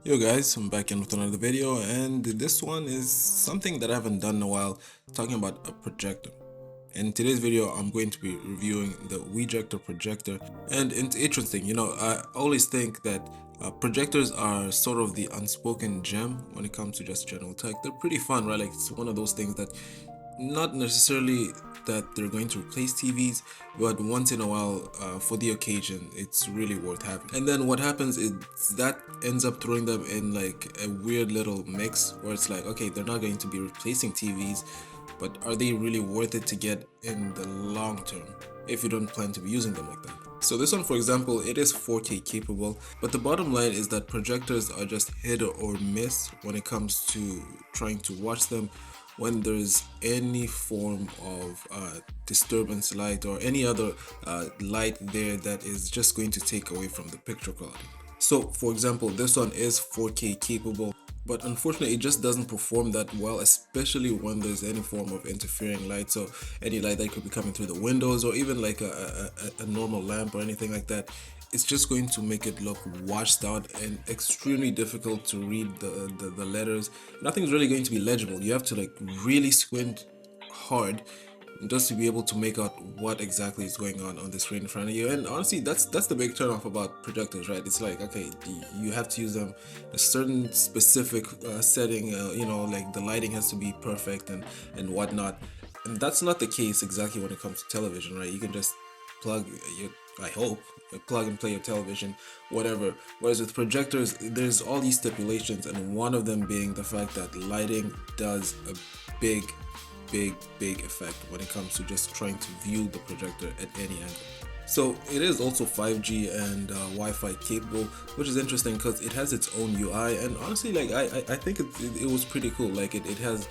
Yo guys, I'm back in with another video, and this one is something that I haven't done in a while, talking about a projector. In today's video, I'm going to be reviewing the Weejector projector, and it's interesting, I always think that projectors are sort of the unspoken gem when it comes to just general tech. They're pretty fun, right? Like, it's one of those things that not necessarily that they're going to replace TVs, but once in a while, for the occasion, it's really worth having. And then what happens is that ends up throwing them in like a weird little mix where it's like, okay, they're not going to be replacing TVs, but are they really worth it to get in the long term if you don't plan to be using them like that? So this one, for example, it is 4K capable, but the bottom line is that projectors are just hit or miss when it comes to trying to watch them when there's any form of disturbance light or any other light there that is just going to take away from the picture quality. So for example, this one is 4K capable, but unfortunately it just doesn't perform that well, especially when there's any form of interfering light. So any light that could be coming through the windows or even like a normal lamp or anything like that, it's just going to make it look washed out and extremely difficult to read the letters. Nothing's really going to be legible. You have to like really squint hard just to be able to make out what exactly is going on the screen in front of you. And honestly, that's the big turn off about projectors, right? It's like, okay, you have to use them a certain specific setting, like the lighting has to be perfect and whatnot, and that's not the case exactly when it comes to television, right? You can just plug your, I hope, plug and play your television, whatever. Whereas with projectors, there's all these stipulations, and one of them being the fact that lighting does a big effect when it comes to just trying to view the projector at any angle. So it is also 5G and Wi-Fi capable, which is interesting because it has its own UI, and honestly, like I think it was pretty cool. Like it has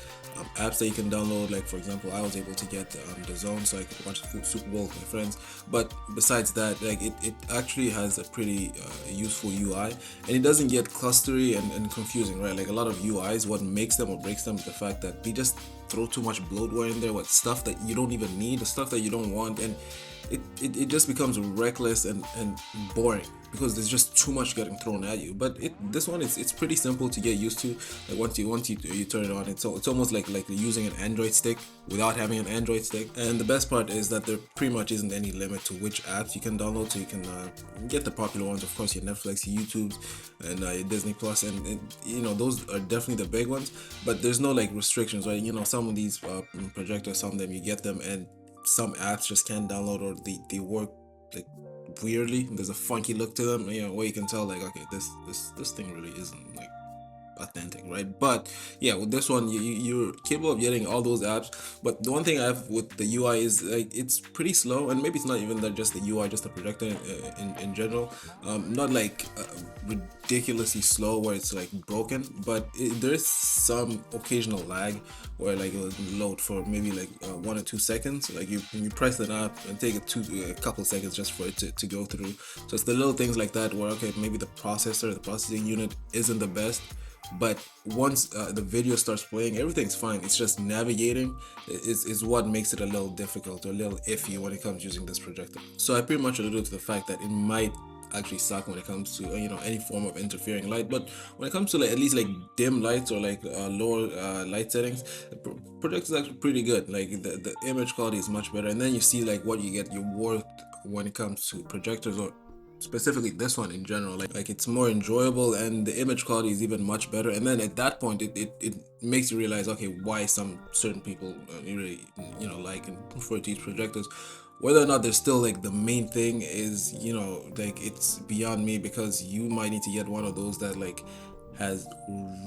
apps that you can download. Like for example, I was able to get the Zone so I could watch the Super Bowl with my friends. But besides that, like it actually has a pretty useful UI, and it doesn't get clustery and confusing, right? Like a lot of UIs, what makes them or breaks them is the fact that they just throw too much bloatware in there with stuff that you don't even need, the stuff that you don't want, and it just becomes reckless and boring because there's just too much getting thrown at you. But this one it's pretty simple to get used to. Like once you turn it on, it's almost like using an Android stick without having an Android stick. And the best part is that there pretty much isn't any limit to which apps you can download, so you can get the popular ones, of course, your Netflix, your YouTube's, and your Disney Plus, and those are definitely the big ones. But there's no like restrictions, right? Some of these projectors, some of them you get them, and some apps just can't download, or they work like weirdly. There's a funky look to them, where you can tell like, okay, this thing really isn't like authentic, right? But yeah, with this one, you're capable of getting all those apps. But the one thing I have with the UI is like it's pretty slow, and maybe it's not even that, just the UI, just the projector in general. Not like ridiculously slow where it's like broken, but there's some occasional lag where like it'll load for maybe like 1 or 2 seconds. Like you press the app and take a couple seconds just for it to go through. So it's the little things like that where, okay, maybe the processing unit isn't the best, but once the video starts playing, everything's fine. It's just navigating is what makes it a little difficult or a little iffy when it comes to using this projector. So I pretty much alluded to the fact that it might actually suck when it comes to any form of interfering light, but when it comes to like at least like dim lights or like lower light settings, the projector is actually pretty good. Like the image quality is much better, and then you see like what you get your worth when it comes to projectors, or specifically this one in general. Like it's more enjoyable, and the image quality is even much better. And then at that point, it makes you realize, okay, why some certain people really like and prefer to use projectors. Whether or not they're still like the main thing is, like it's beyond me, because you might need to get one of those that like has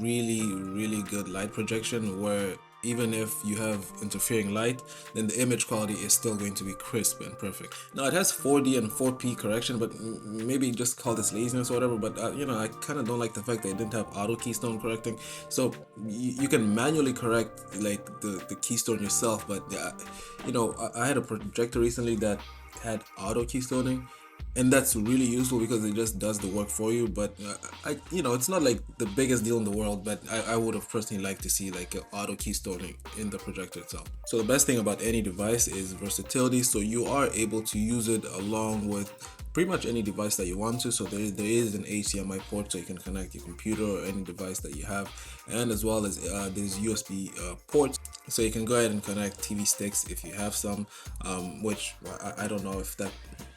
really good light projection, where even if you have interfering light, then the image quality is still going to be crisp and perfect. Now it has 4D and 4P correction, but maybe just call this laziness or whatever. But I kind of don't like the fact that it didn't have auto keystone correcting. So you can manually correct like the keystone yourself, but I had a projector recently that had auto keystoning, and that's really useful because it just does the work for you. But it's not like the biggest deal in the world, but I would have personally liked to see like auto keystoning in the projector itself. So the best thing about any device is versatility, so you are able to use it along with pretty much any device that you want to. So there is an HDMI port, so you can connect your computer or any device that you have, and as well as there's USB ports, so you can go ahead and connect TV sticks if you have some, which I don't know if that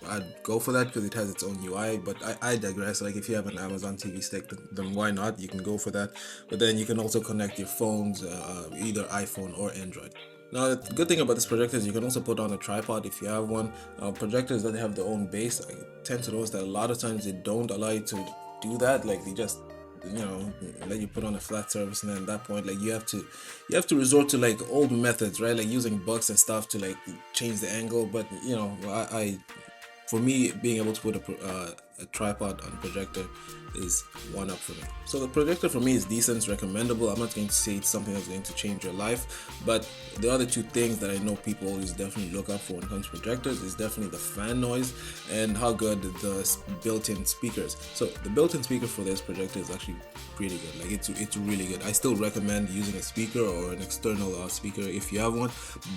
I'd go for that because it has its own UI, but I digress. Like if you have an Amazon TV stick, then why not? You can go for that. But then you can also connect your phones, either iPhone or Android. Now, the good thing about this projector is you can also put on a tripod if you have one. Projectors that have their own base, I tend to notice that a lot of times they don't allow you to do that. Like they just, let you put on a flat surface, and then at that point, like you have to resort to like old methods, right? Like using bucks and stuff to like change the angle. But I for me, being able to put a tripod on a projector is one up for me. So the projector for me is decent, it's recommendable. I'm not going to say it's something that's going to change your life, but the other two things that I know people always definitely look out for when it comes to projectors is definitely the fan noise and how good the built-in speakers. So the built-in speaker for this projector is actually pretty good. Like it's really good. I still recommend using a speaker or an external speaker if you have one,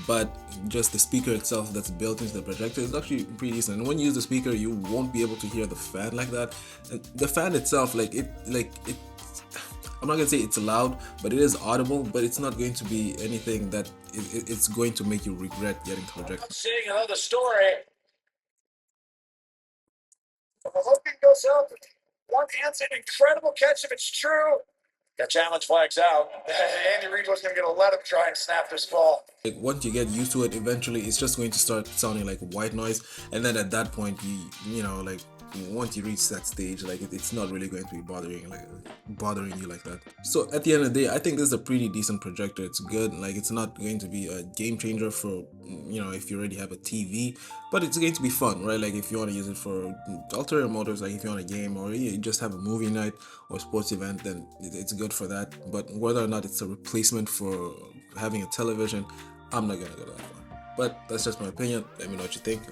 but just the speaker itself that's built into the projector is actually pretty decent. And when you use the speaker, you won't be able to hear the fan like that. And the fan itself, I'm not gonna say it's loud, but it is audible. But it's not going to be anything that it's going to make you regret getting the projector. Seeing another story. Logan goes up. One hand's an incredible catch if it's true. That challenge flags out. Andy Reid wasn't going to let him try and snap this ball. Like once you get used to it, eventually it's just going to start sounding like white noise, and then at that point, like once you reach that stage, like it's not really going to be bothering you like that. So at the end of the day, I think this is a pretty decent projector. It's good. Like it's not going to be a game changer for if you already have a TV, but it's going to be fun, right? Like if you want to use it for ulterior motives, like if you want a game or you just have a movie night or sports event, then it's good for that. But whether or not it's a replacement for having a television, I'm not gonna go that far. But that's just my opinion. Let me know what you think.